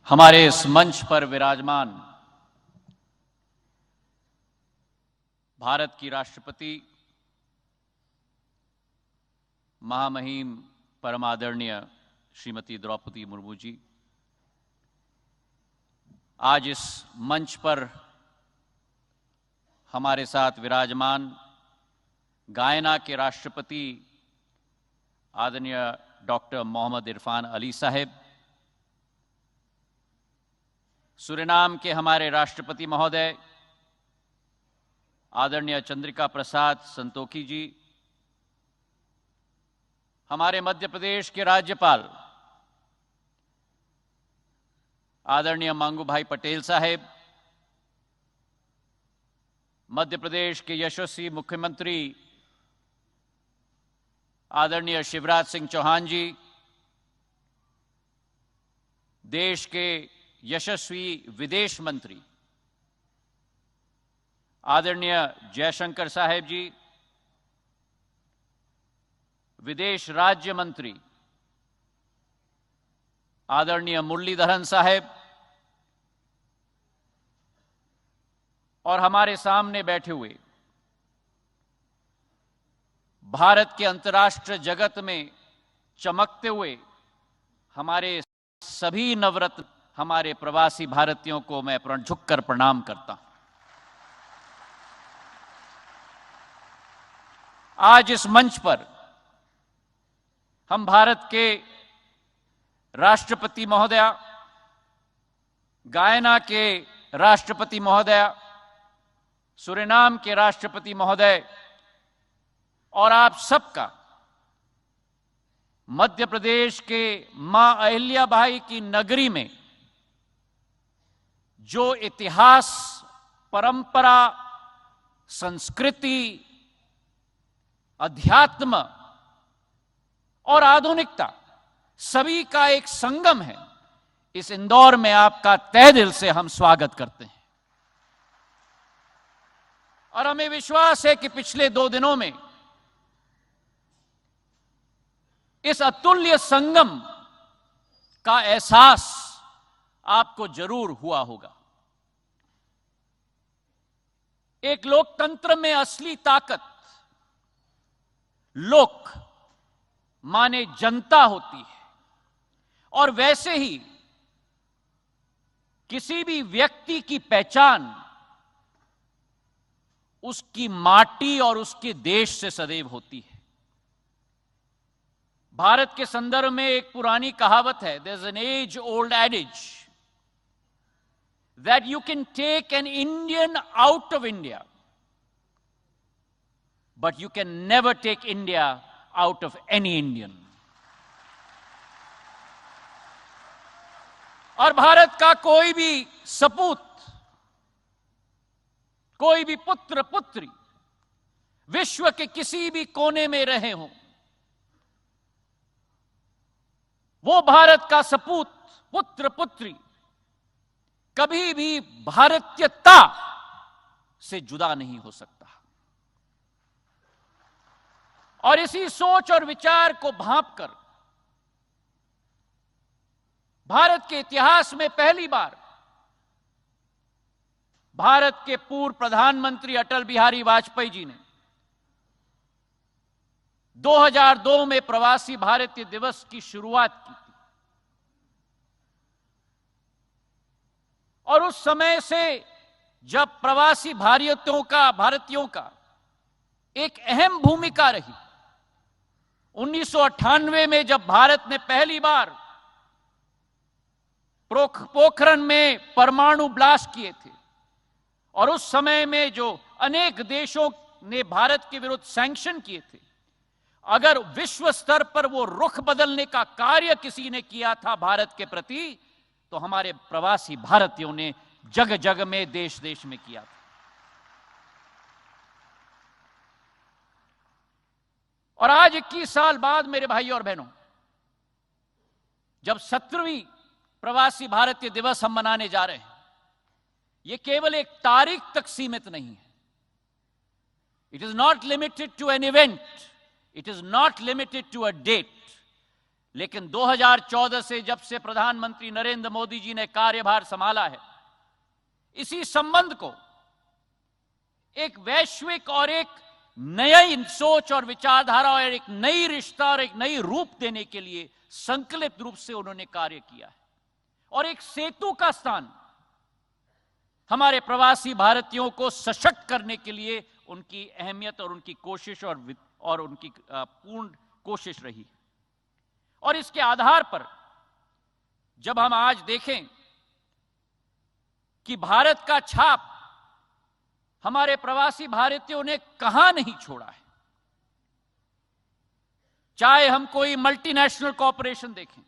हमारे इस मंच पर विराजमान भारत की राष्ट्रपति महामहिम परम आदरणीय श्रीमती द्रौपदी मुर्मू जी, आज इस मंच पर हमारे साथ विराजमान गायना के राष्ट्रपति आदरणीय डॉक्टर मोहम्मद इरफान अली साहब, सूरीनाम के हमारे राष्ट्रपति महोदय आदरणीय चंद्रिका प्रसाद संतोखी जी, हमारे मध्य प्रदेश के राज्यपाल आदरणीय मंगू भाई पटेल साहब, मध्य प्रदेश के यशस्वी मुख्यमंत्री आदरणीय शिवराज सिंह चौहान जी, देश के यशस्वी विदेश मंत्री आदरणीय जयशंकर साहेब जी, विदेश राज्य मंत्री आदरणीय मुरलीधरन साहेब और हमारे सामने बैठे हुए भारत के अंतर्राष्ट्रीय जगत में चमकते हुए हमारे सभी नवरत्न हमारे प्रवासी भारतीयों को मैं झुककर प्रणाम करता हूं। आज इस मंच पर हम भारत के राष्ट्रपति महोदया, गायना के राष्ट्रपति महोदया, सूरीनाम के राष्ट्रपति महोदय और आप सबका मध्य प्रदेश के मां अहिल्याबाई की नगरी में जो इतिहास, परंपरा, संस्कृति, अध्यात्म और आधुनिकता सभी का एक संगम है, इस इंदौर में आपका तहे दिल से हम स्वागत करते हैं। और हमें विश्वास है कि पिछले 2 दिनों में इस अतुल्य संगम का एहसास आपको जरूर हुआ होगा। एक लोकतंत्र में असली ताकत लोक माने जनता होती है, और वैसे ही किसी भी व्यक्ति की पहचान उसकी माटी और उसके देश से सदैव होती है। भारत के संदर्भ में एक पुरानी कहावत है, there is an age old adage that you can take an Indian out of India but you can never take India out of any Indian. और भारत का कोई भी सपूत, कोई भी पुत्र पुत्री विश्व के किसी भी कोने में रहे हों, वो भारत का सपूत, पुत्र पुत्री कभी भी भारतीयता से जुदा नहीं हो सकता। और इसी सोच और विचार को भांपकर भारत के इतिहास में पहली बार भारत के पूर्व प्रधानमंत्री अटल बिहारी वाजपेयी जी ने 2002 में प्रवासी भारतीय दिवस की शुरुआत की थी। और उस समय से जब प्रवासी भारतीयों का एक अहम भूमिका रही, 1998 में जब भारत ने पहली बार पोखरण में परमाणु ब्लास्ट किए थे, और उस समय में जो अनेक देशों ने भारत के विरुद्ध सैंक्शन किए थे, अगर विश्व स्तर पर वो रुख बदलने का कार्य किसी ने किया था भारत के प्रति, तो हमारे प्रवासी भारतीयों ने जग जग में, देश देश में किया था। और आज 21 साल बाद मेरे भाई और बहनों, जब 17वीं प्रवासी भारतीय दिवस हम मनाने जा रहे हैं, ये केवल एक तारीख तक सीमित नहीं है। It is not limited to an event, it is not limited to a date, लेकिन 2014 से जब से प्रधानमंत्री नरेंद्र मोदी जी ने कार्यभार संभाला है, इसी संबंध को एक वैश्विक और एक नई सोच और विचारधारा और एक नई रिश्ता और एक नई रूप देने के लिए संकल्पित रूप से उन्होंने कार्य किया है। और एक सेतु का स्थान हमारे प्रवासी भारतीयों को सशक्त करने के लिए उनकी अहमियत और उनकी कोशिश और उनकी पूर्ण कोशिश रही। और इसके आधार पर जब हम आज देखें कि भारत का छाप हमारे प्रवासी भारतीयों ने कहां नहीं छोड़ा है, चाहे हम कोई मल्टीनेशनल कॉरपोरेशन देखें,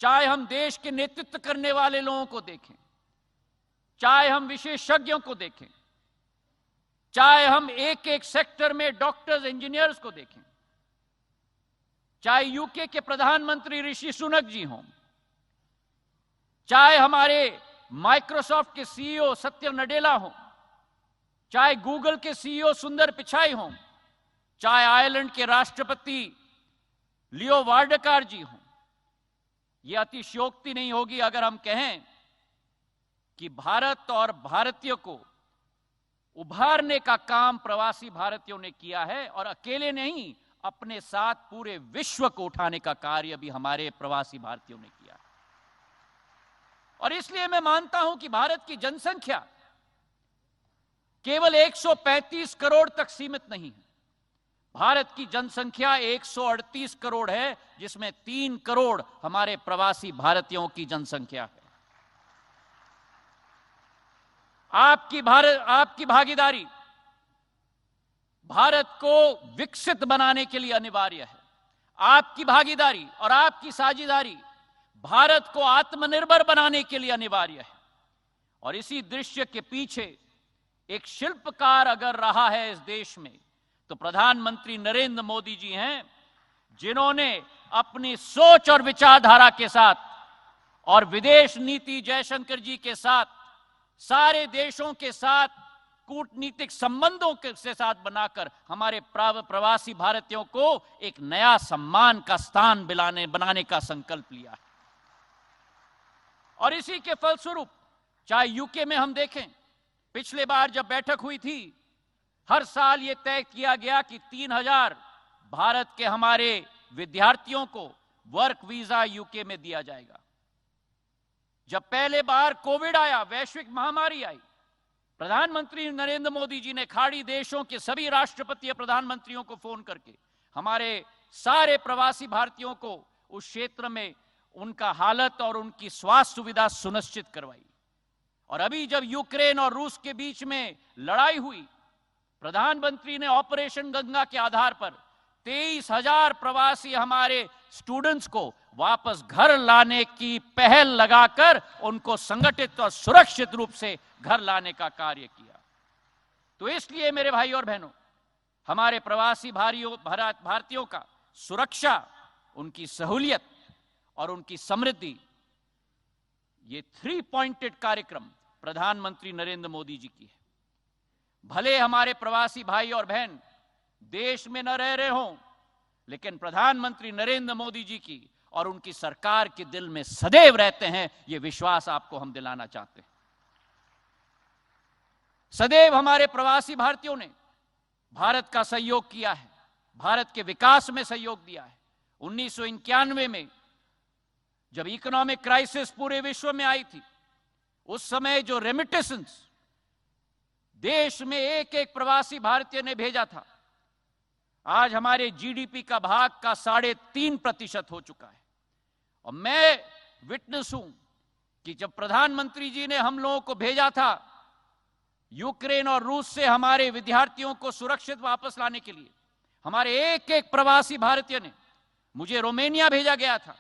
चाहे हम देश के नेतृत्व करने वाले लोगों को देखें, चाहे हम विशेषज्ञों को देखें, चाहे हम एक एक सेक्टर में डॉक्टर्स इंजीनियर्स को देखें, चाहे यूके के प्रधानमंत्री ऋषि सुनक जी हों, चाहे हमारे माइक्रोसॉफ्ट के सीईओ सत्य नडेला हों, चाहे गूगल के सीईओ सुंदर पिचाई हों, चाहे आयरलैंड के राष्ट्रपति लियो वार्डकार जी हों, यह अतिशयोक्ति नहीं होगी अगर हम कहें कि भारत और भारतीय को उभारने का काम प्रवासी भारतीयों ने किया है, और अकेले नहीं, अपने साथ पूरे विश्व को उठाने का कार्य भी हमारे प्रवासी भारतीयों ने किया है। और इसलिए मैं मानता हूं कि भारत की जनसंख्या केवल 135 करोड़ तक सीमित नहीं है। भारत की जनसंख्या 138 करोड़ है, जिसमें 3 करोड़ हमारे प्रवासी भारतीयों की जनसंख्या है। आपकी भागीदारी भारत को विकसित बनाने के लिए अनिवार्य है। आपकी भागीदारी और आपकी साझेदारी भारत को आत्मनिर्भर बनाने के लिए अनिवार्य है। और इसी दृश्य के पीछे एक शिल्पकार अगर रहा है इस देश में, तो प्रधानमंत्री नरेंद्र मोदी जी हैं, जिन्होंने अपनी सोच और विचारधारा के साथ और विदेश नीति जयशंकर जी के साथ सारे देशों के साथ कूटनीतिक संबंधों के साथ बनाकर हमारे प्रवासी भारतीयों को एक नया सम्मान का स्थान बनाने का संकल्प लिया है। और इसी के फलस्वरूप चाहे यूके में हम देखें, पिछले बार जब बैठक हुई थी, हर साल यह तय किया गया कि 3000 भारत के हमारे विद्यार्थियों को वर्क वीजा यूके में दिया जाएगा। जब पहले बार कोविड आया, वैश्विक महामारी आई, प्रधानमंत्री नरेंद्र मोदी जी ने खाड़ी देशों के सभी राष्ट्रपति प्रधानमंत्रियों को फोन करके हमारे सारे प्रवासी भारतीयों को उस क्षेत्र में उनका हालत और उनकी स्वास्थ्य सुविधा सुनिश्चित करवाई। और अभी जब यूक्रेन और रूस के बीच में लड़ाई हुई, प्रधानमंत्री ने ऑपरेशन गंगा के आधार पर 23,000 प्रवासी हमारे स्टूडेंट्स को वापस घर लाने की पहल लगाकर उनको संगठित और सुरक्षित रूप से घर लाने का कार्य किया। तो इसलिए मेरे भाई और बहनों, हमारे प्रवासी भारतीयों का सुरक्षा, उनकी सहूलियत और उनकी समृद्धि, ये 3 पॉइंटेड कार्यक्रम प्रधानमंत्री नरेंद्र मोदी जी की है। भले हमारे प्रवासी भाई और बहन देश में न रह रहे हों, लेकिन प्रधानमंत्री नरेंद्र मोदी जी की और उनकी सरकार के दिल में सदैव रहते हैं, ये विश्वास आपको हम दिलाना चाहते हैं। सदैव हमारे प्रवासी भारतीयों ने भारत का सहयोग किया है, भारत के विकास में सहयोग दिया है। 1991 में जब इकोनॉमिक क्राइसिस पूरे विश्व में आई थी, उस समय जो रेमिटेंस देश में एक एक प्रवासी भारतीय ने भेजा था, आज हमारे जीडीपी का भाग का 3.5% हो चुका है। और मैं विटनेस हूं कि जब प्रधानमंत्री जी ने हम लोगों को भेजा था यूक्रेन और रूस से हमारे विद्यार्थियों को सुरक्षित वापस लाने के लिए, हमारे एक एक प्रवासी भारतीय ने, मुझे रोमानिया भेजा गया था,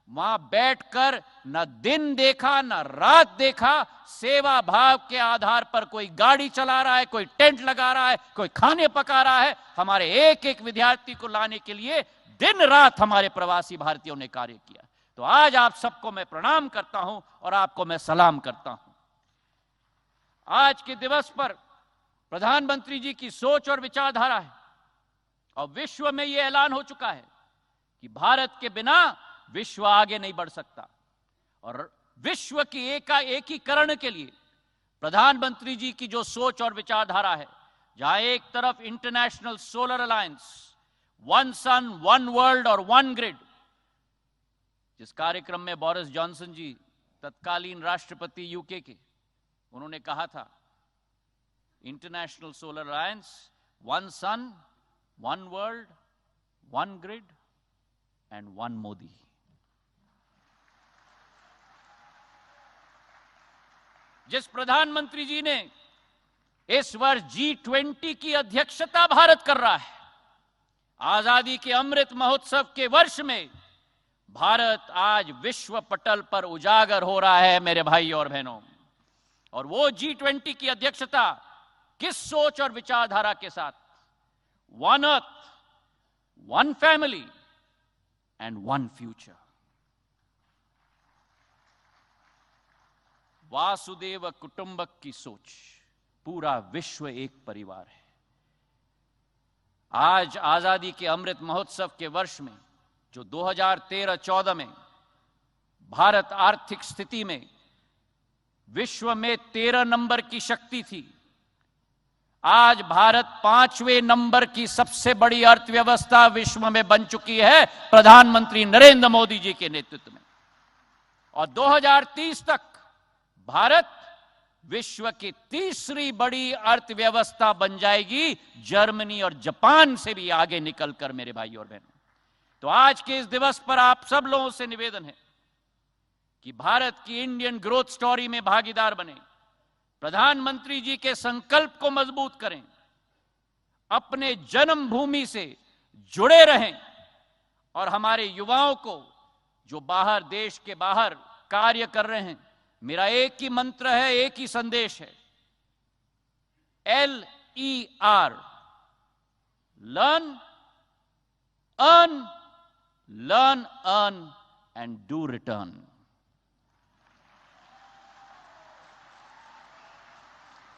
वहां बैठकर न दिन देखा न रात देखा, सेवा भाव के आधार पर कोई गाड़ी चला रहा है, कोई टेंट लगा रहा है, कोई खाने पका रहा है, हमारे एक एक विद्यार्थी को लाने के लिए दिन रात हमारे प्रवासी भारतीयों ने कार्य किया। तो आज आप सबको मैं प्रणाम करता हूं और आपको मैं सलाम करता हूं। आज के दिवस पर प्रधानमंत्री जी की सोच और विचारधारा है, और विश्व में यह ऐलान हो चुका है कि भारत के बिना विश्व आगे नहीं बढ़ सकता। और विश्व की एकीकरण के लिए प्रधानमंत्री जी की जो सोच और विचारधारा है, जहां एक तरफ international solar alliance, one sun one world और वन ग्रिड, जिस कार्यक्रम में बोरिस जॉनसन जी तत्कालीन राष्ट्रपति यूके के, उन्होंने कहा था international solar alliance, one sun one world one grid and one Modi. जिस प्रधानमंत्री जी ने इस वर्ष G20 की अध्यक्षता भारत कर रहा है, आजादी के अमृत महोत्सव के वर्ष में भारत आज विश्व पटल पर उजागर हो रहा है मेरे भाई और बहनों। और वो G20 की अध्यक्षता किस सोच और विचारधारा के साथ? One earth, one family and one future. वासुदेव कुटुंबक की सोच, पूरा विश्व एक परिवार है। आज आजादी के अमृत महोत्सव के वर्ष में, जो 2013-14 में भारत आर्थिक स्थिति में विश्व में 13 नंबर की शक्ति थी, आज भारत 5वें नंबर की सबसे बड़ी अर्थव्यवस्था विश्व में बन चुकी है प्रधानमंत्री नरेंद्र मोदी जी के नेतृत्व में। और 2030 तक भारत विश्व की तीसरी बड़ी अर्थव्यवस्था बन जाएगी, जर्मनी और जापान से भी आगे निकलकर मेरे भाई और बहनों। तो आज के इस दिवस पर आप सब लोगों से निवेदन है कि भारत की इंडियन ग्रोथ स्टोरी में भागीदार बने, प्रधानमंत्री जी के संकल्प को मजबूत करें, अपने जन्मभूमि से जुड़े रहें और हमारे युवाओं को जो बाहर, देश के बाहर कार्य कर रहे हैं, मेरा एक ही मंत्र है, एक ही संदेश है, LER, learn earn, learn earn and do return.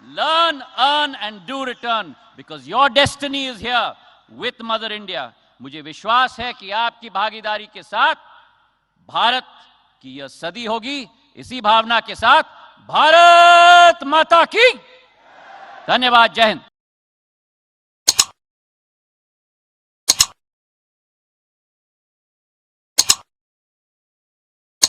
Learn, earn and do return because your destiny is here with Mother India। मुझे विश्वास है कि आपकी भागीदारी के साथ भारत की यह सदी होगी। इसी भावना के साथ भारत माता की धन्यवाद। जय हिंद।